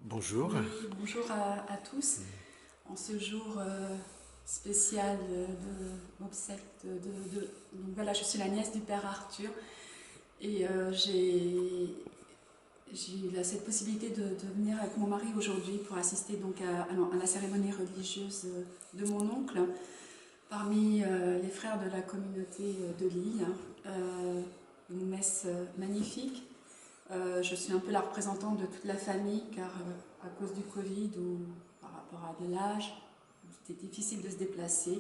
Bonjour. Oui, bonjour à tous. En ce jour spécial d'obsèques donc voilà, je suis la nièce du père Arthur et j'ai eu cette possibilité de venir avec mon mari aujourd'hui pour assister donc à la cérémonie religieuse de mon oncle parmi les frères de la communauté de Lille. Une messe magnifique. Je suis un peu la représentante de toute la famille car à cause du Covid ou par rapport à de l'âge, c'était difficile de se déplacer.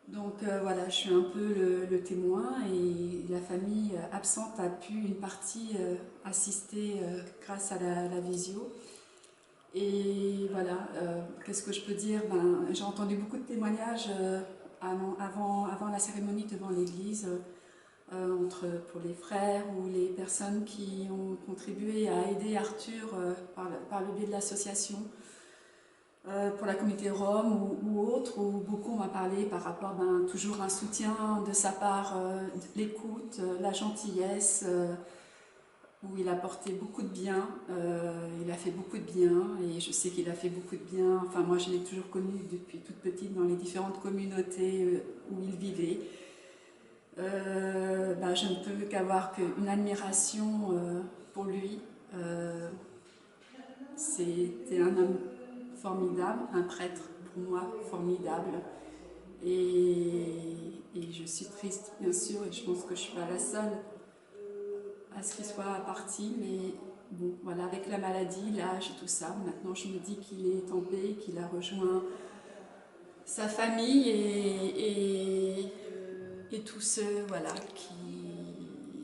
Donc voilà, je suis un peu le témoin et la famille absente a pu une partie assister grâce à la visio. Et voilà, qu'est-ce que je peux dire? J'ai entendu beaucoup de témoignages avant la cérémonie devant l'église. Pour les frères ou les personnes qui ont contribué à aider Arthur par le biais de l'association, pour la communauté Rome ou autre, où beaucoup m'ont parlé par rapport toujours un soutien de sa part, l'écoute, la gentillesse, où il a apporté beaucoup de bien, il a fait beaucoup de bien et je sais qu'il a fait beaucoup de bien. Enfin, moi je l'ai toujours connu depuis toute petite dans les différentes communautés où il vivait. Je ne peux qu'avoir qu'une admiration pour lui. C'était un homme formidable, un prêtre pour moi formidable. Et je suis triste, bien sûr, et je pense que je ne suis pas la seule à ce qu'il soit parti, mais bon, voilà, avec la maladie, l'âge et tout ça, maintenant je me dis qu'il est en paix, qu'il a rejoint sa famille et tous ceux voilà,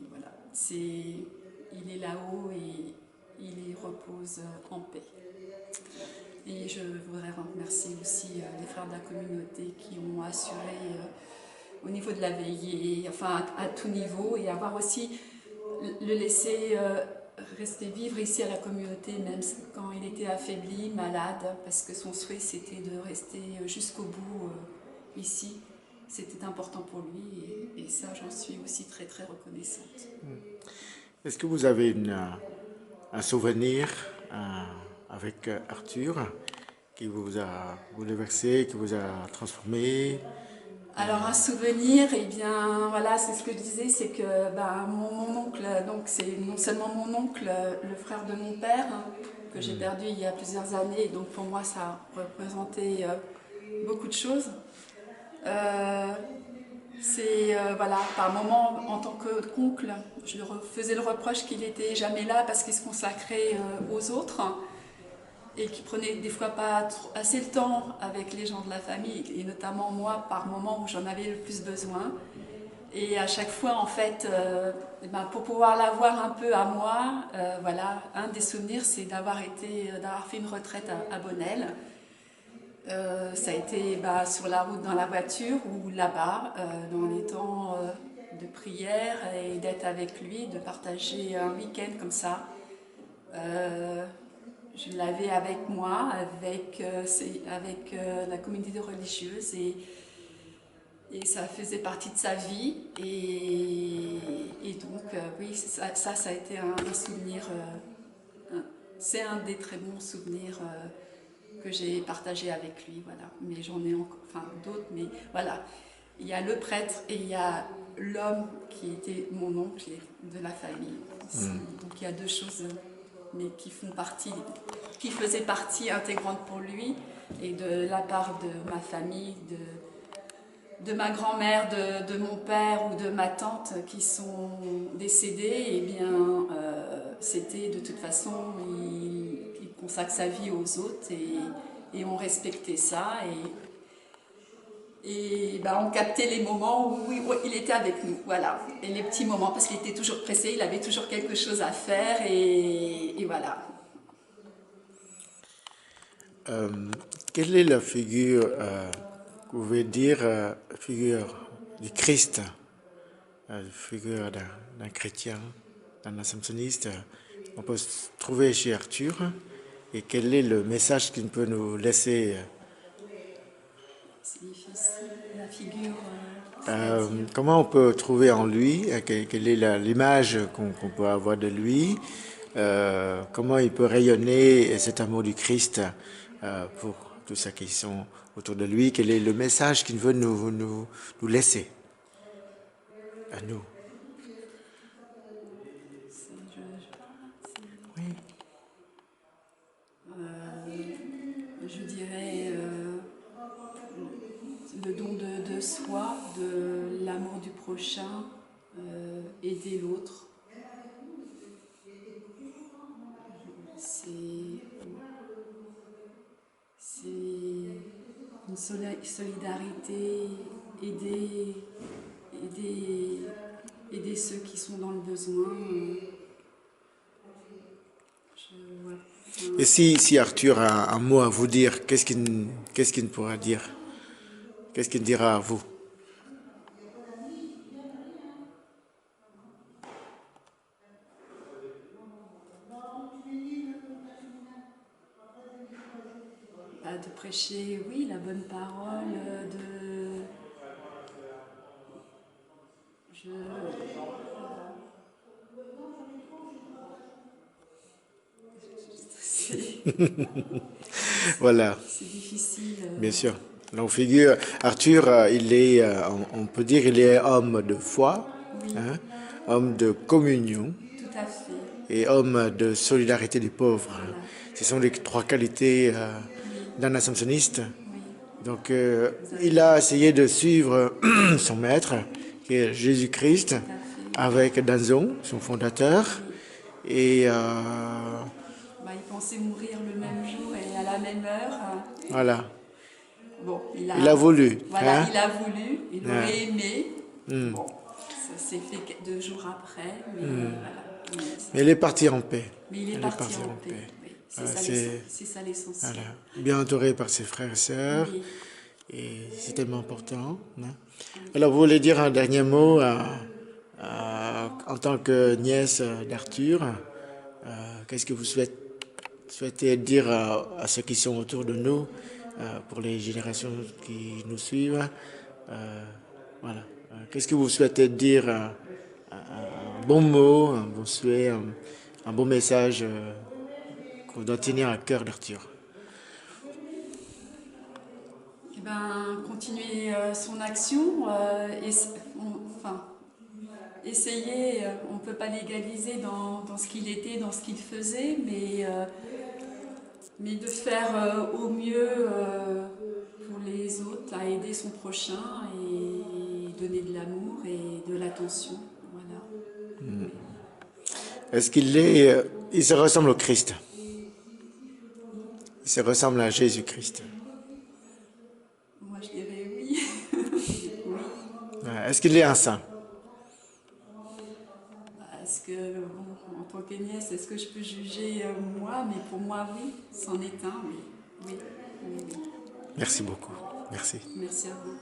voilà, il est là-haut et il y repose en paix. Et je voudrais remercier aussi les frères de la communauté qui ont assuré au niveau de la veillée, enfin à tout niveau, et avoir aussi le laisser rester vivre ici à la communauté, même quand il était affaibli, malade, parce que son souhait c'était de rester jusqu'au bout ici. C'était important pour lui et ça j'en suis aussi très très reconnaissante. Est-ce que vous avez un souvenir avec Arthur qui vous a bouleversé, qui vous a transformé? Alors un souvenir, eh bien voilà, c'est ce que je disais, c'est que mon oncle, donc c'est non seulement mon oncle, le frère de mon père, hein, que j'ai perdu il y a plusieurs années, donc pour moi ça a représenté beaucoup de choses. Euh, voilà, par moment, en tant qu'oncle, je lui faisais le reproche qu'il n'était jamais là parce qu'il se consacrait aux autres et qu'il prenait des fois pas assez le temps avec les gens de la famille et notamment moi par moment où j'en avais le plus besoin. Et à chaque fois, en fait, pour pouvoir l'avoir un peu à moi, voilà, un des souvenirs, c'est d'avoir fait une retraite à Bonnel. Ça a été sur la route, dans la voiture ou là-bas, dans les temps de prière et d'être avec lui, de partager un week-end comme ça. Euh, je l'avais avec moi, avec la communauté religieuse et ça faisait partie de sa vie. Et donc, oui, ça a été un souvenir, c'est un des très bons souvenirs que j'ai partagé avec lui, voilà. Mais j'en ai encore, enfin d'autres, mais voilà. Il y a le prêtre et il y a l'homme qui était mon oncle de la famille. Donc il y a deux choses, mais qui faisaient partie intégrante pour lui et de la part de ma famille, de ma grand-mère, de mon père ou de ma tante qui sont décédés, et bien c'était de toute façon, il consacre sa vie aux autres et on respectait ça et on captait les moments où il était avec nous, voilà, et les petits moments parce qu'il était toujours pressé, il avait toujours quelque chose à faire et voilà. Euh, Quelle est la figure, que vous pouvez dire, figure du Christ, figure d'un chrétien, d'un assomptionniste, on peut se trouver chez Arthur? Et quel est le message qu'il peut nous laisser? C'est difficile, la figure, c'est-à-dire. Comment on peut trouver en lui, quelle est l'image qu'on peut avoir de lui, comment il peut rayonner cet amour du Christ pour tous ceux qui sont autour de lui. Quel est le message qu'il veut nous laisser à nous? Oui. Je dirais le don de soi, de l'amour du prochain, aider l'autre. C'est une solidarité, aider ceux qui sont dans le besoin. Et si Arthur a un mot à vous dire, qu'est-ce qu'il pourra dire? Qu'est-ce qu'il dira à vous? De prêcher, oui, la bonne parole, Voilà. C'est difficile. Bien sûr. Donc, figure, Arthur, il est, on peut dire, il est homme de foi, oui. Hein, homme de communion. Tout à fait. Et homme de solidarité des pauvres. Voilà. Ce sont les trois qualités d'un assomptionniste. Oui. Donc, il a essayé de suivre son maître, qui est Jésus-Christ, avec Danzon, son fondateur. Oui. Et il pensait mourir le même jour et à la même heure. Voilà. Bon, il a voulu. Voilà, Hein? il a voulu, il aurait aimé. Bon, ça s'est fait 2 jours après, mais voilà. Mais il est parti en paix. Mais il est parti en paix. Oui. C'est ça l'essentiel. Voilà. Bien entouré par ses frères et sœurs. Oui. Et c'est tellement important. Hein? Alors, vous voulez dire un dernier mot en tant que nièce d'Arthur? Qu'est-ce que vous souhaitez dire à ceux qui sont autour de nous, pour les générations qui nous suivent? Voilà. Qu'est-ce que vous souhaitez dire? Un bon mot, un bon souhait, un bon message qu'on doit tenir à cœur d'Arthur? Eh ben, continuer son action, essayer, on ne peut pas l'égaliser dans ce qu'il était, dans ce qu'il faisait, mais de faire au mieux pour les autres, à aider son prochain et donner de l'amour et de l'attention. Voilà. Est-ce il se ressemble au Christ? Il se ressemble à Jésus-Christ? Moi, je dirais oui. Oui. Est-ce qu'il est un saint? Est-ce que, en tant que nièce, est-ce que je peux juger moi? Mais pour moi, oui, c'en est un, oui. Merci beaucoup. Merci. Merci à vous.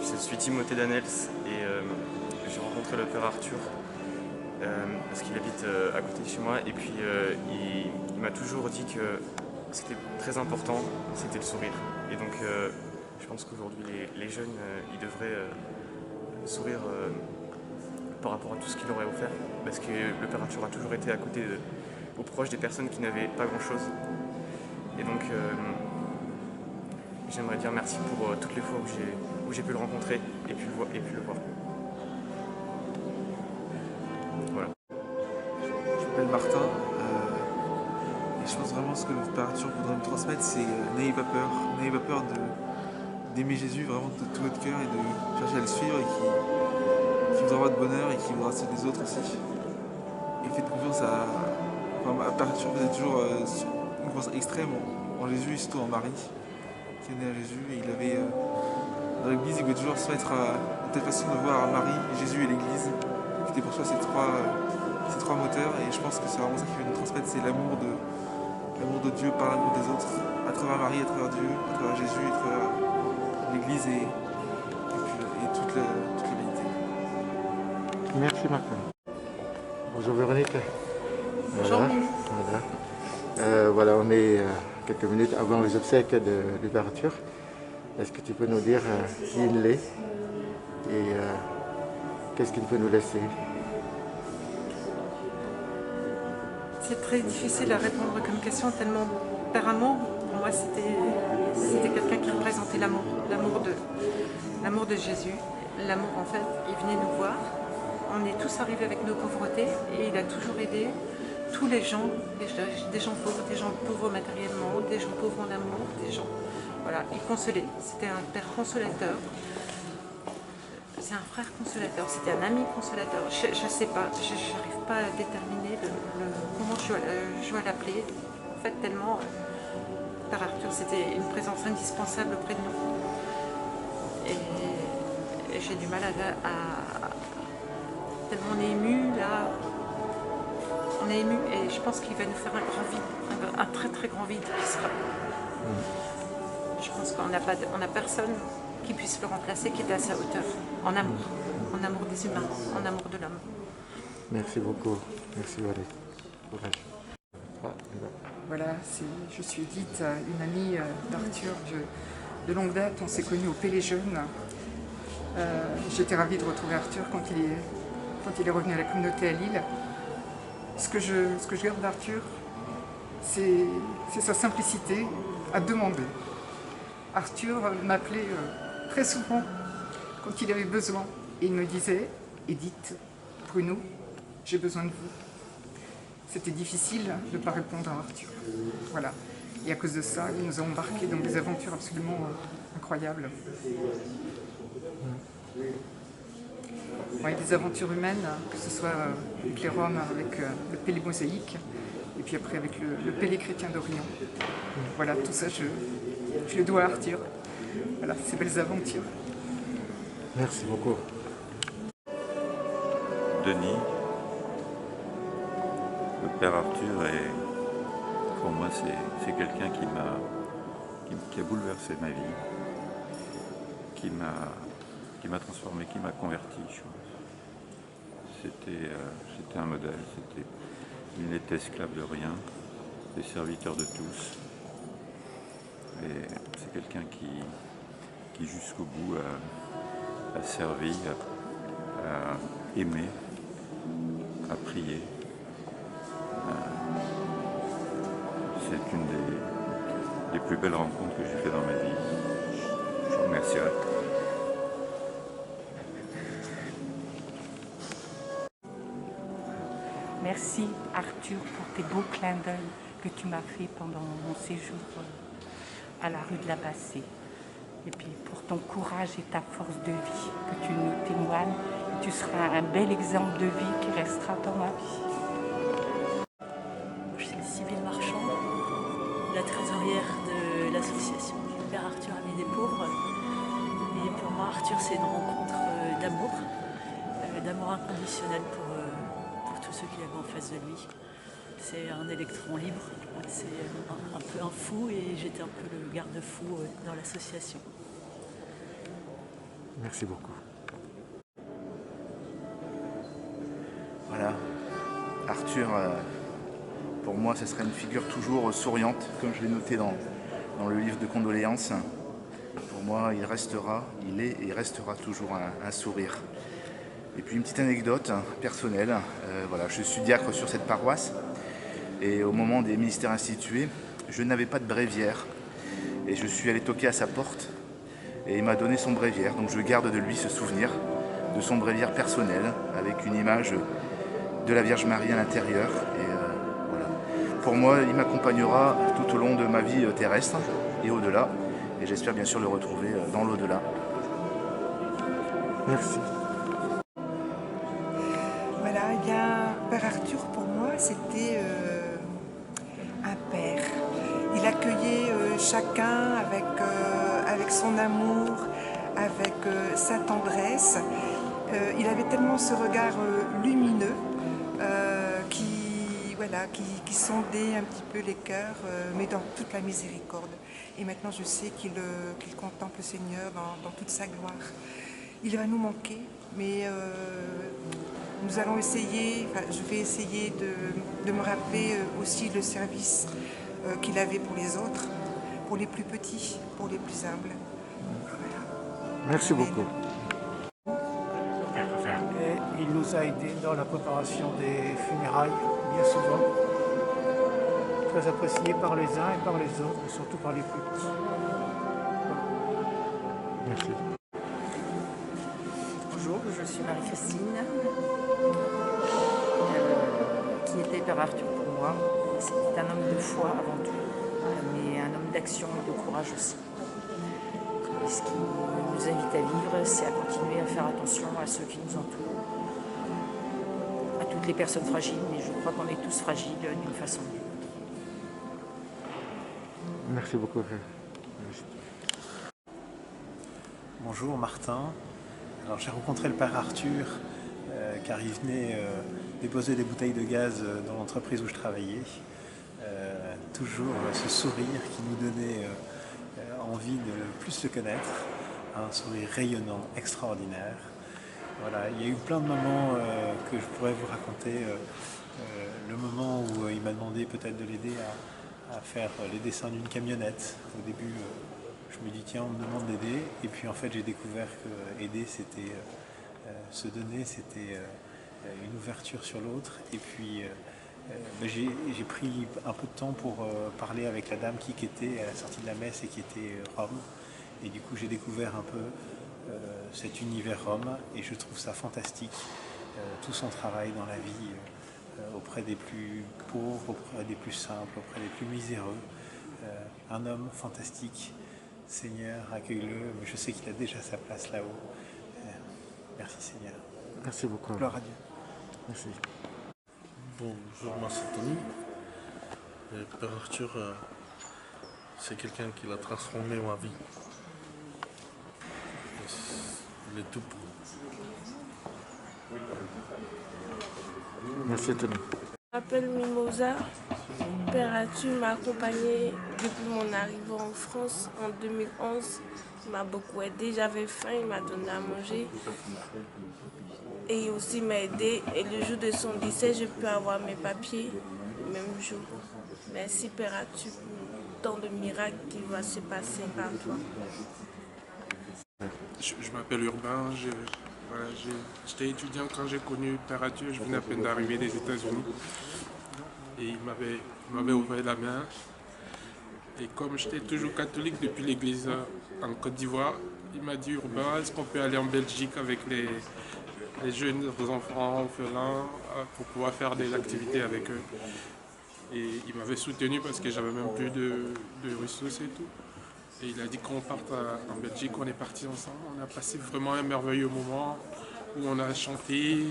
Je suis Timothée Danels et j'ai rencontré le père Arthur parce qu'il habite à côté de chez moi et puis il m'a toujours dit que c'était très important, c'était le sourire. Et donc je pense qu'aujourd'hui les jeunes ils devraient sourire par rapport à tout ce qu'il aurait offert parce que le père Arthur a toujours été à côté aux proches des personnes qui n'avaient pas grand chose. Et donc j'aimerais dire merci pour toutes les fois où j'ai pu le rencontrer et puis le voir. Voilà. Je m'appelle Martin et je pense vraiment ce que le père Arthur voudrait me transmettre, c'est n'ayez pas peur d'aimer Jésus vraiment de tout votre cœur et de chercher à le suivre et qui vous envoie de bonheur et qui voudra ceux des autres aussi. Et faites confiance à père Arthur, vous êtes toujours une confiance extrême en Jésus et surtout en Marie qui est née à Jésus et il avait dans l'église il voulait toujours se mettre de telle façon de voir Marie, Jésus et l'église. C'était pour soi ces trois moteurs et je pense que c'est vraiment ça qui veut nous transmettre, c'est l'amour de Dieu par l'amour des autres, à travers Marie, à travers Dieu, à travers Jésus, à travers l'église et toute l'humanité. Merci Martin. Bonjour Véronique. Bonjour. Voilà, on est quelques minutes avant les obsèques de père Arthur. Est-ce que tu peux nous dire qui il est et qu'est-ce qu'il peut nous laisser? C'est très difficile à répondre comme question, tellement Père Amour, pour moi, c'était quelqu'un qui représentait l'amour de Jésus. L'amour, en fait, il venait nous voir. On est tous arrivés avec nos pauvretés et il a toujours aidé tous les gens, des gens pauvres matériellement, des gens pauvres en amour, des gens... Voilà, il consolait. C'était un père consolateur. C'est un frère consolateur, c'était un ami consolateur. Je ne sais pas, je n'arrive pas à déterminer comment je dois l'appeler. En fait, tellement, Père Arthur, c'était une présence indispensable auprès de nous. Et j'ai du mal tellement on est ému, là. On est ému et je pense qu'il va nous faire un grand vide, un très très grand vide qui sera. Je pense qu'on n'a personne qui puisse le remplacer, qui est à sa hauteur, en amour des humains, en amour de l'homme. Merci beaucoup. Merci Valérie. Courage. Voilà, je suis Edith, une amie d'Arthur de longue date. On s'est connus au Pélé Jeune. J'étais ravie de retrouver Arthur quand il est revenu à la communauté à Lille. Ce que je garde d'Arthur, c'est sa simplicité à demander. Arthur m'appelait très souvent quand il avait besoin et il me disait « Edith, Bruno, j'ai besoin de vous ». C'était difficile de ne pas répondre à Arthur. Voilà. Et à cause de ça, il nous a embarqués dans des aventures absolument incroyables. Ouais, des aventures humaines, que ce soit avec les Roms, avec le Pélé mosaïque, et puis après avec le Pélé chrétien d'Orient. Voilà, tout ça, je le dois à Arthur. Voilà, ces belles aventures. Merci beaucoup. Denis, le Père Arthur, pour moi, c'est quelqu'un qui a bouleversé ma vie, qui m'a transformé, qui m'a converti. C'était un modèle, il n'était esclave de rien, des serviteurs de tous. Et c'est quelqu'un qui jusqu'au bout a servi, a aimé, a prié. C'est une des plus belles rencontres que j'ai fait dans ma vie. Je vous remercierai. Merci Arthur pour tes beaux clins d'œil que tu m'as fait pendant mon séjour à la rue de la Bassée. Et puis pour ton courage et ta force de vie que tu nous témoignes. Tu seras un bel exemple de vie qui restera dans ma vie. Je suis Sybille Marchand, la trésorière de l'association du Père Arthur Ami des Pauvres. Et pour moi, Arthur, c'est une rencontre d'amour inconditionnel pour tous ceux qu'il avait en face de lui. C'est un électron libre, c'est un peu un fou et j'étais un peu le garde-fou dans l'association. Merci beaucoup. Voilà, Arthur, pour moi, ce serait une figure toujours souriante, comme je l'ai noté dans le livre de condoléances. Pour moi, il est et il restera toujours un sourire. Et puis une petite anecdote personnelle, voilà, je suis diacre sur cette paroisse et au moment des ministères institués, je n'avais pas de bréviaire et je suis allé toquer à sa porte et il m'a donné son bréviaire. Donc je garde de lui ce souvenir de son bréviaire personnel avec une image de la Vierge Marie à l'intérieur. Et voilà. Pour moi, il m'accompagnera tout au long de ma vie terrestre et au-delà. Et j'espère bien sûr le retrouver dans l'au-delà. Merci. Voilà, eh bien, Père Arthur, pour moi, c'était un père. Il accueillait chacun avec son amour, avec sa tendresse. Il avait tellement ce regard lumineux qui sondait un petit peu les cœurs, mais dans toute la miséricorde. Et maintenant, je sais qu'il contemple le Seigneur dans toute sa gloire. Il va nous manquer, mais nous allons essayer, je vais essayer de me rappeler aussi le service qu'il avait pour les autres, pour les plus petits, pour les plus humbles. Voilà. Merci beaucoup. Et il nous a aidés dans la préparation des funérailles, bien souvent. très apprécié par les uns et par les autres, et surtout par les plus petits. Merci. Bonjour, je suis Marie-Christine, qui était Père Arthur pour moi. C'est un homme de foi avant tout, mais un homme d'action et de courage aussi. Et ce qui nous invite à vivre, c'est à continuer à faire attention à ceux qui nous entourent, à toutes les personnes fragiles, mais je crois qu'on est tous fragiles d'une façon ou d'une autre. Merci beaucoup. Bonjour Martin. Alors j'ai rencontré le Père Arthur car il venait déposer des bouteilles de gaz dans l'entreprise où je travaillais. Toujours ce sourire qui nous donnait envie de plus le connaître, un sourire rayonnant, extraordinaire. Voilà, il y a eu plein de moments que je pourrais vous raconter. Le moment où il m'a demandé peut-être de l'aider à faire les dessins d'une camionnette. Au début, je me dis tiens, on me demande d'aider, et puis en fait j'ai découvert que aider c'était se donner, c'était une ouverture sur l'autre. Et puis j'ai pris un peu de temps pour parler avec la dame qui était à la sortie de la messe et qui était Rome. Et du coup j'ai découvert un peu cet univers Rome, et je trouve ça fantastique, tout son travail dans la vie auprès des plus pauvres, auprès des plus simples, auprès des plus miséreux. Un homme fantastique. Seigneur, accueille-le, mais je sais qu'il a déjà sa place là-haut. Merci Seigneur. Merci beaucoup. Gloire à Dieu. Merci. Bonjour, moi c'est Tony. Père Arthur, c'est quelqu'un qui a transformé ma vie. Il est tout pour nous. Merci Tony. Je m'appelle Mimosa. Père Arthur m'a accompagné depuis mon arrivée en France en 2011. Il m'a beaucoup aidé, j'avais faim, il m'a donné à manger. Et aussi m'a aidé. Et le jour de son décès, je peux avoir mes papiers le même jour. Merci Père Arthur pour tant de miracles qui vont se passer par toi. Je m'appelle Urbain. J'étais étudiant quand j'ai connu Père Arthur. Je venais à peine d'arriver des États-Unis. Et il m'avait ouvert la main. Et comme j'étais toujours catholique depuis l'église en Côte d'Ivoire, il m'a dit Urbain, est-ce qu'on peut aller en Belgique avec les jeunes enfants orphelins pour pouvoir faire des activités avec eux. Et il m'avait soutenu parce que j'avais même plus de ressources et tout. Et il a dit qu'on parte en Belgique, on est partis ensemble. On a passé vraiment un merveilleux moment où on a chanté,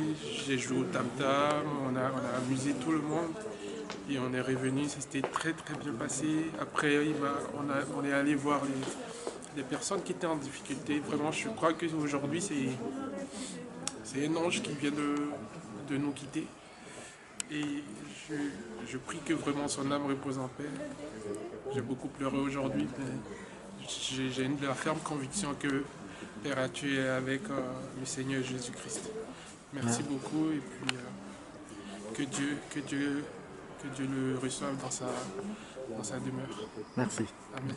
j'ai joué au tam-tam, on a amusé tout le monde. Et on est revenu, ça s'était très très bien passé. Après, on est allé voir les personnes qui étaient en difficulté. Vraiment, je crois qu'aujourd'hui, c'est un ange qui vient de nous quitter. Et je prie que vraiment son âme repose en paix. J'ai beaucoup pleuré aujourd'hui, mais j'ai la ferme conviction que Père Arthur est avec le Seigneur Jésus-Christ. Merci beaucoup, et puis que Dieu le reçoive dans sa demeure. Merci. Amen.